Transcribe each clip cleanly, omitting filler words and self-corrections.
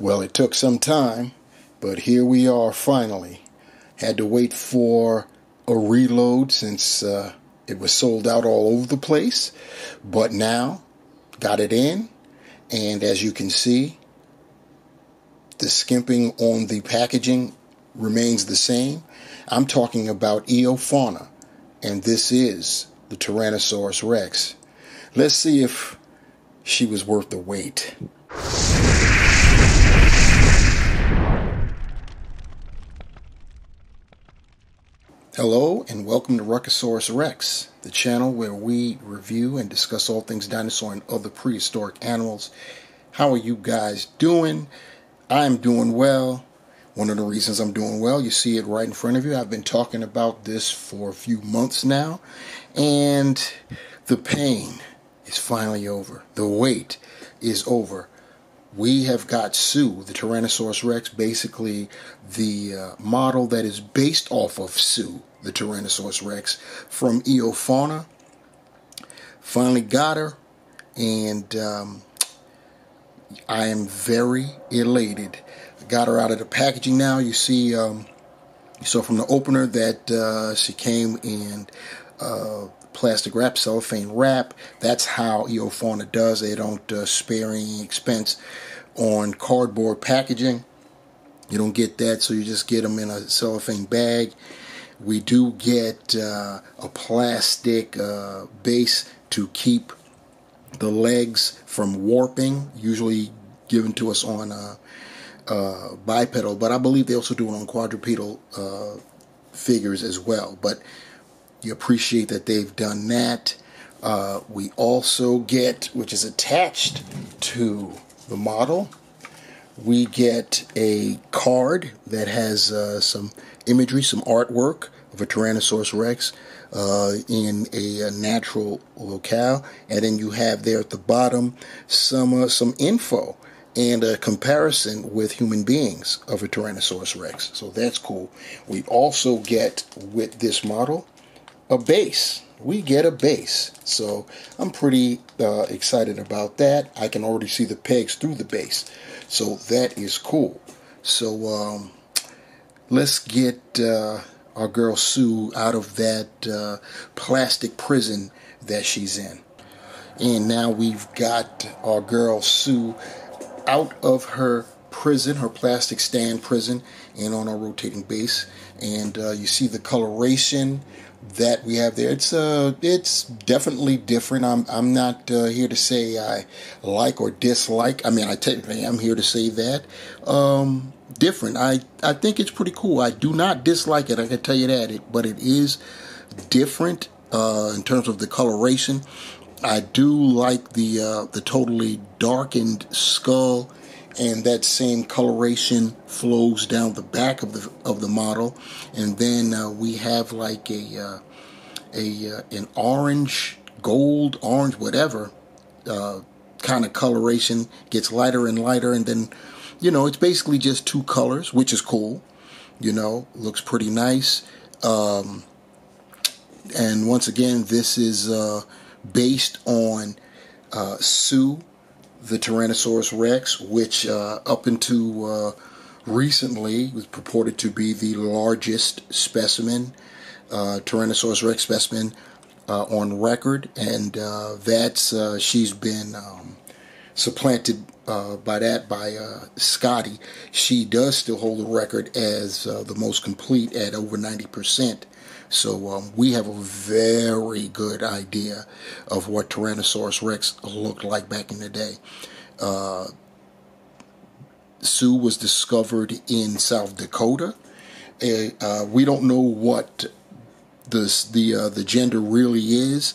Well, it took some time, but here we are finally. Had to wait for a reload since it was sold out all over the place, but now got it in, and as you can see, the skimping on the packaging remains the same. I'm talking about Eofauna, and this is the Tyrannosaurus Rex. Let's see if she was worth the wait. Hello and welcome to Ruckosaurus Rex, the channel where we review and discuss all things dinosaur and other prehistoric animals. How are you guys doing? I'm doing well. One of the reasons I'm doing well, you see it right in front of you. I've been talking about this for a few months now, and the pain is finally over. The wait is over. We have got Sue, the Tyrannosaurus Rex, basically the model that is based off of Sue, the Tyrannosaurus Rex, from Eofauna. Finally got her, and I am very elated. Got her out of the packaging now. You see, you saw from the opener that she came in plastic wrap, cellophane wrap. That's how Eofauna does. They don't spare any expense on cardboard packaging. You don't get that, so you just get them in a cellophane bag. We do get a plastic base to keep the legs from warping, usually given to us on bipedal, but I believe they also do it on quadrupedal figures as well. But you appreciate that they've done that. We also get, which is attached to the model, we get a card that has some imagery, some artwork of a Tyrannosaurus Rex in a natural locale, and then you have there at the bottom some info and a comparison with human beings of a Tyrannosaurus Rex. So that's cool. We also get, with this model, a base. We get a base. So I'm pretty excited about that. I can already see the pegs through the base. So that is cool. So let's get our girl Sue out of that plastic prison that she's in. And now we've got our girl Sue out of her prison, her plastic stand prison, and on our rotating base. And you see the coloration that we have there. It's definitely different. I'm not here to say I like or dislike. I mean, I technically am here to say that. Different. I think it's pretty cool. I do not dislike it, I can tell you that. But it is different in terms of the coloration. I do like the totally darkened skull, and that same coloration flows down the back of the model, and then we have like an orange, gold, orange, whatever kind of coloration. Gets lighter and lighter, and then it's basically just two colors, which is cool. Looks pretty nice. And once again, this is based on Sue, the Tyrannosaurus Rex, which up until recently was purported to be the largest specimen, Tyrannosaurus Rex specimen on record, and she's been supplanted by Scotty. She does still hold the record as the most complete at over 90%. So we have a very good idea of what Tyrannosaurus Rex looked like back in the day. Sue was discovered in South Dakota. We don't know what the gender really is.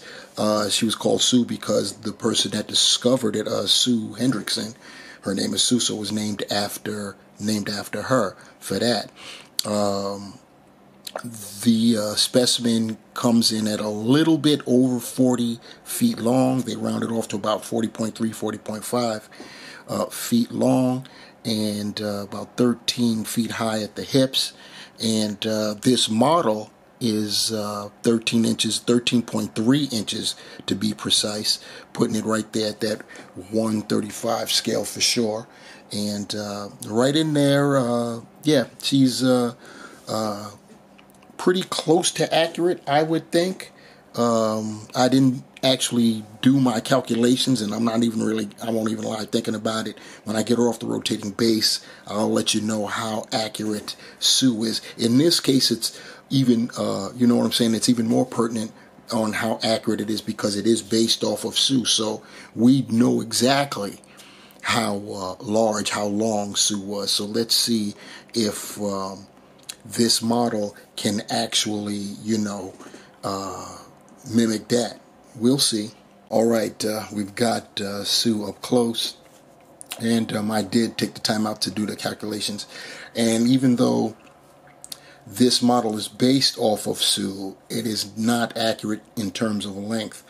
She was called Sue because the person that discovered it, Sue Hendrickson, her name is Sue, so it was named after her for that. The specimen comes in at a little bit over 40 feet long. They round it off to about 40.3, 40.5 feet long, and about 13 feet high at the hips. And this model is 13 inches, 13.3 inches to be precise, putting it right there at that 135 scale for sure. And right in there, yeah, she's pretty close to accurate, I would think. I didn't actually do my calculations, and I won't even lie thinking about it. When I get her off the rotating base, I'll let you know how accurate Sue is. In this case, it's even, you know what I'm saying, it's even more pertinent on how accurate it is because it is based off of Sue. So we know exactly how large, how long Sue was. So let's see if this model can actually, you know, mimic that. We'll see. All right, we've got Sue up close, and I did take the time out to do the calculations. And even though this model is based off of Sue, it is not accurate in terms of length.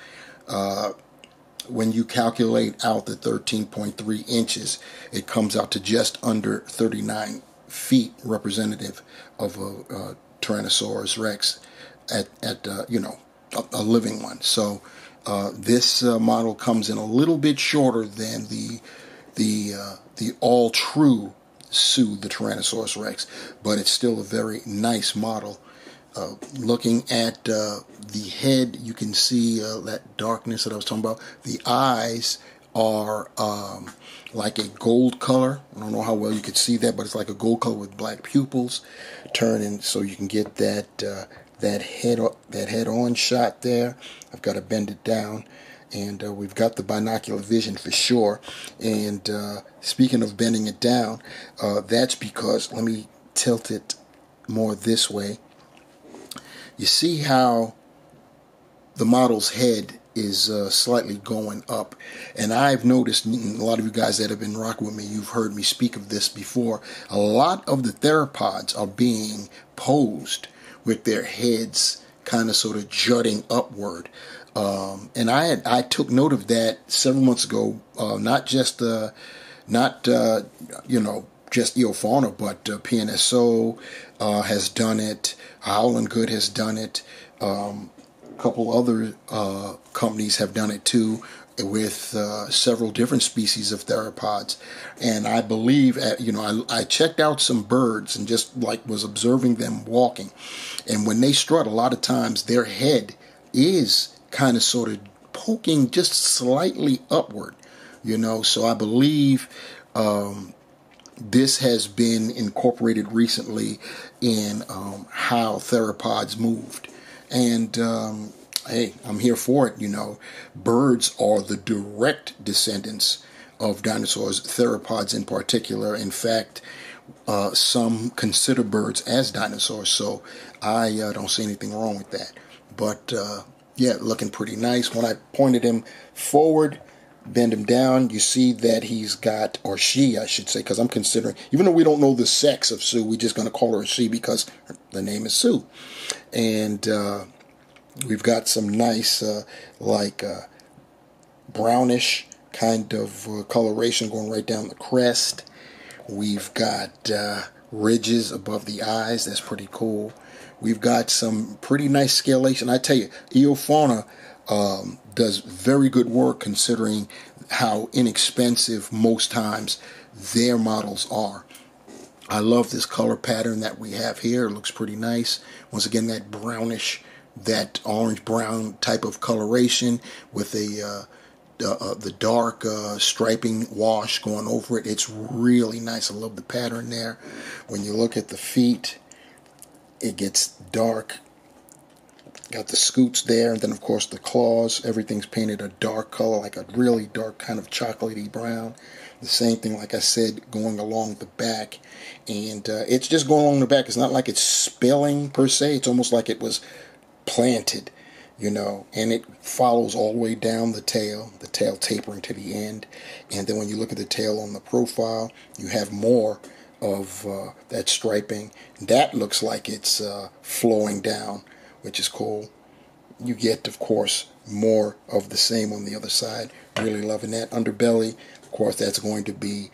When you calculate out the 13.3 inches, it comes out to just under 39 feet, representative of a Tyrannosaurus Rex at you know, a living one. So this model comes in a little bit shorter than the all true Sue, the Tyrannosaurus Rex, but it's still a very nice model. Looking at the head, you can see that darkness that I was talking about. The eyes are like a gold color. I don't know how well you could see that, but it's like a gold color with black pupils turning, so you can get that head-on shot there. I've got to bend it down, and we've got the binocular vision for sure. And speaking of bending it down, that's because, let me tilt it more this way. You see how the model's head is slightly going up. And I've noticed, a lot of you guys that have been rocking with me, you've heard me speak of this before, a lot of the theropods are being posed with their heads kind of sort of jutting upward. And I took note of that several months ago, not just you know, just Eofauna, but PNSO has done it. Howland Good has done it. A couple other companies have done it too, with several different species of theropods. And I believe, you know, I checked out some birds and just like was observing them walking. And when they strut, a lot of times their head is kind of sort of poking just slightly upward, you know. So I believe this has been incorporated recently in how theropods moved. And hey, I'm here for it, you know. Birds are the direct descendants of dinosaurs, theropods in particular. In fact, some consider birds as dinosaurs, so I don't see anything wrong with that. But yeah, looking pretty nice. When I pointed him forward, bend him down, you see that he's got, or she, I should say, because I'm considering, even though we don't know the sex of Sue, we're just going to call her a she because the name is Sue. And we've got some nice, like brownish kind of coloration going right down the crest. We've got ridges above the eyes. That's pretty cool. We've got some pretty nice scalation. I tell you, Eofauna does very good work considering how inexpensive most times their models are. I love this color pattern that we have here. It looks pretty nice. Once again, that brownish, that orange-brown type of coloration with the dark striping wash going over it. It's really nice. I love the pattern there. When you look at the feet, it gets dark. Got the scoots there, and then of course the claws. Everything's painted a dark color, like a really dark kind of chocolatey brown. The same thing, like I said, going along the back. And it's just going along the back. It's not like it's spilling per se. It's almost like it was planted, you know. And it follows all the way down the tail tapering to the end. And then when you look at the tail on the profile, you have more of that striping. That looks like it's flowing down, which is cool. You get, of course, more of the same on the other side. Really loving that. Underbelly, of course, that's going to be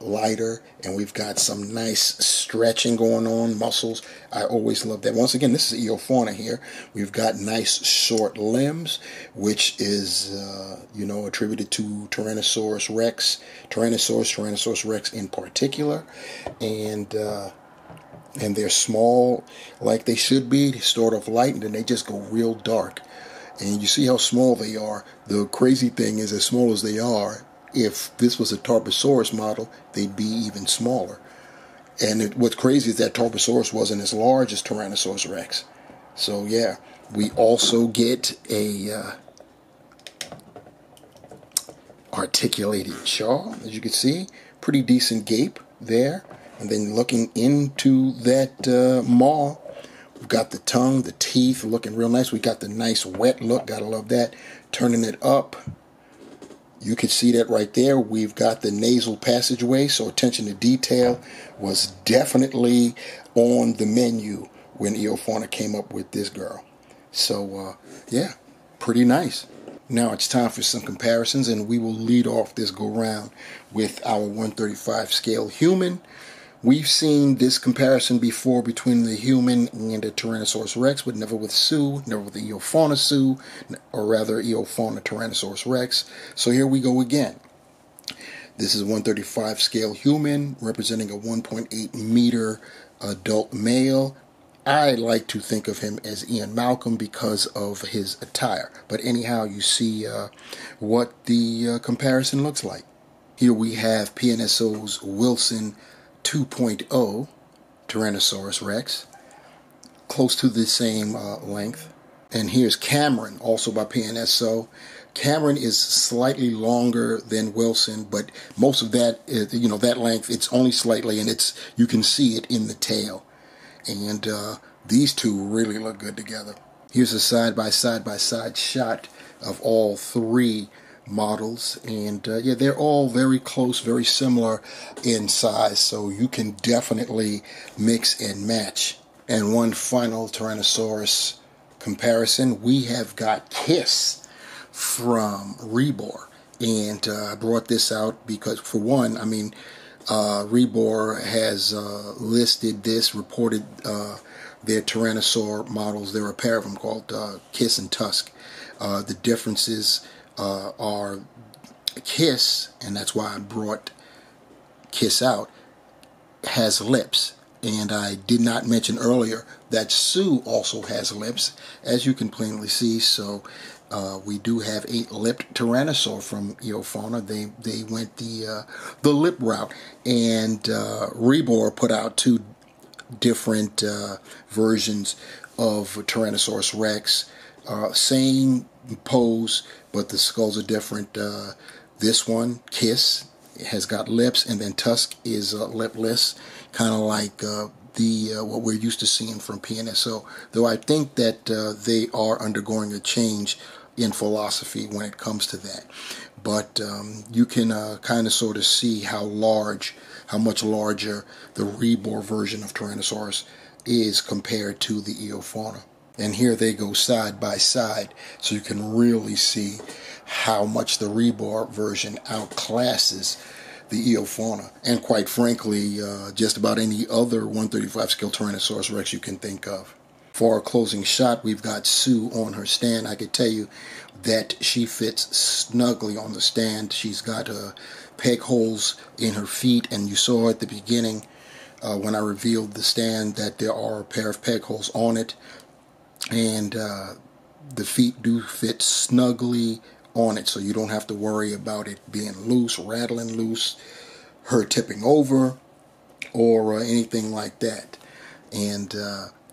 lighter, and we've got some nice stretching going on, muscles. I always love that. Once again, this is Eofauna here. We've got nice short limbs, which is attributed to Tyrannosaurus Rex, Tyrannosaurus Rex in particular, and they're small like they should be. They start off light and then they just go real dark. And you see how small they are. The crazy thing is, as small as they are, if this was a Tarbosaurus model, they'd be even smaller. And what's crazy is that Tarbosaurus wasn't as large as Tyrannosaurus Rex. So yeah, we also get a articulated jaw, as you can see. Pretty decent gape there. And then looking into that maw, we've got the tongue, the teeth looking real nice. We got the nice wet look. Gotta love that. Turning it up, you can see that right there. We've got the nasal passageway, so attention to detail was definitely on the menu when Eofauna came up with this girl. So, yeah, pretty nice. Now it's time for some comparisons, and we will lead off this go-round with our 135 scale human. We've seen this comparison before between the human and the Tyrannosaurus Rex, but never with Sue, never with the Eofauna Sue, or rather Eofauna Tyrannosaurus Rex. So here we go again. This is a 135 scale human representing a 1.8 meter adult male. I like to think of him as Ian Malcolm because of his attire. But anyhow, you see what the comparison looks like. Here we have PNSO's Wilson 2.0 Tyrannosaurus Rex, close to the same length. And here's Cameron, also by PNSO. Cameron is slightly longer than Wilson, but most of that, that length, it's only slightly, and you can see it in the tail. And these two really look good together. Here's a side-by-side shot of all three models, and yeah, they're all very close, very similar in size, so you can definitely mix and match. And one final Tyrannosaurus comparison, we have got Kiss from Rebor, and I brought this out because, for one, Rebor has reported their Tyrannosaur models. There are a pair of them called Kiss and Tusk. The differences are Kiss, and that's why I brought Kiss out, has lips. And I did not mention earlier that Sue also has lips, as you can plainly see. So we do have a lipped Tyrannosaur from Eofauna. They went the lip route, and Rebor put out two different versions of Tyrannosaurus Rex. Same pose, but the skulls are different. This one, Kiss, has got lips, and then Tusk is lipless, kind of like what we're used to seeing from PNSO. Though I think that they are undergoing a change in philosophy when it comes to that. But you can kind of sort of see how much larger the Rebor version of Tyrannosaurus is compared to the Eofauna. And here they go side by side, so you can really see how much the Rebor version outclasses the Eofauna, and quite frankly, just about any other 135 scale Tyrannosaurus Rex you can think of. For our closing shot, we've got Sue on her stand. I could tell you that she fits snugly on the stand. She's got peg holes in her feet, and you saw at the beginning when I revealed the stand that there are a pair of peg holes on it. And the feet do fit snugly on it, so you don't have to worry about it being loose, rattling loose, her tipping over, or anything like that. And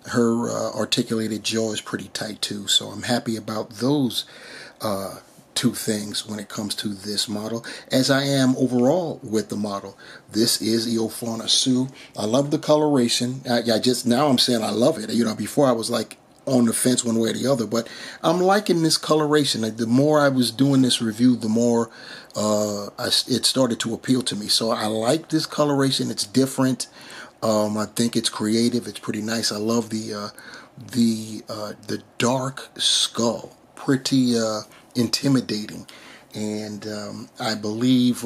her articulated jaw is pretty tight too, so I'm happy about those two things when it comes to this model, as I am overall with the model. This is Eofauna Sue. I love the coloration. Now I'm saying I love it. Before I was like on the fence one way or the other, but I'm liking this coloration. The more I was doing this review, the more it started to appeal to me. So I like this coloration. It's different. I think it's creative. It's pretty nice. I love the dark skull pretty intimidating. And I believe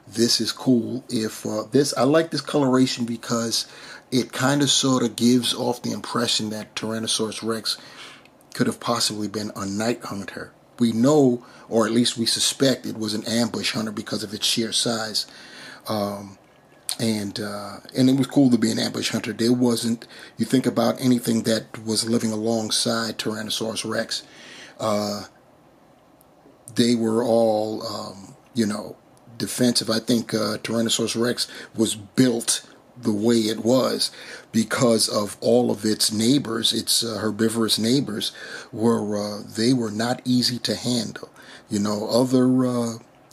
this is cool. If I like this coloration because it kind of sort of gives off the impression that Tyrannosaurus Rex could have possibly been a night hunter. We know, or at least we suspect, it was an ambush hunter because of its sheer size. And it was cool to be an ambush hunter. There wasn't, you think about anything that was living alongside Tyrannosaurus Rex, they were all, defensive. I think Tyrannosaurus Rex was built the way it was because of all of its neighbors. Its herbivorous neighbors they were not easy to handle. Other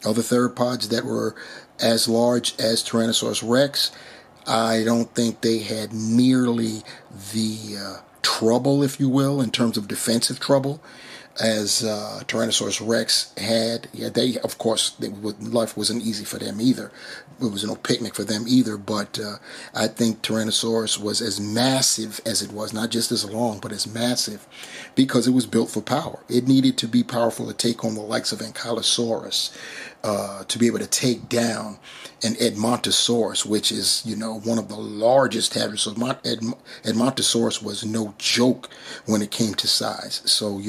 theropods that were as large as Tyrannosaurus Rex, I don't think they had nearly the trouble, if you will, in terms of defensive trouble, as Tyrannosaurus Rex had. Yeah, of course, life wasn't easy for them either. It was no picnic for them either, but I think Tyrannosaurus was as massive as it was, not just as long, but as massive, because it was built for power. It needed to be powerful to take on the likes of Ankylosaurus, to be able to take down an Edmontosaurus, which is, one of the largest hadrosaurs. Edmontosaurus was no joke when it came to size. So,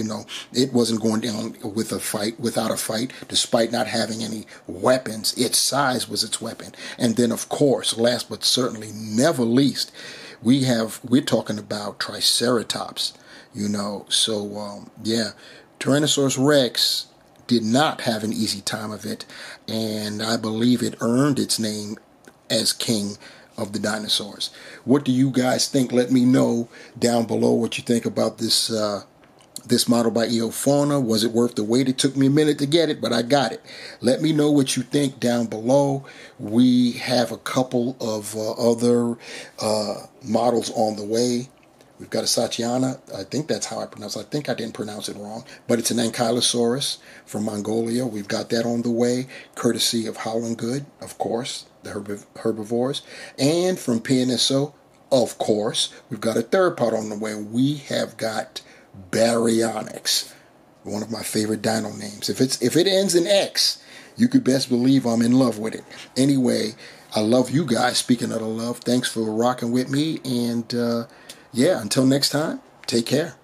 it wasn't going down without a fight, despite not having any weapons. Its size was its weapon. And then, of course, last but certainly never least, we're talking about Triceratops, So, Tyrannosaurus Rex did not have an easy time of it, and I believe it earned its name as king of the dinosaurs. What do you guys think? Let me know down below what you think about this model by Eofauna. Was it worth the wait? It took me a minute to get it, but I got it. Let me know what you think down below. We have a couple of other models on the way. We've got a Satiana. I think that's how I pronounce it. I think I didn't pronounce it wrong. But it's an Ankylosaurus from Mongolia. We've got that on the way, courtesy of Howlin' Good, of course, the herbivores. And from PNSO, of course, we've got a theropod on the way. We have got Baryonyx, one of my favorite dino names. If it ends in X, you could best believe I'm in love with it. Anyway, I love you guys. Speaking of the love, thanks for rocking with me. And until next time, take care.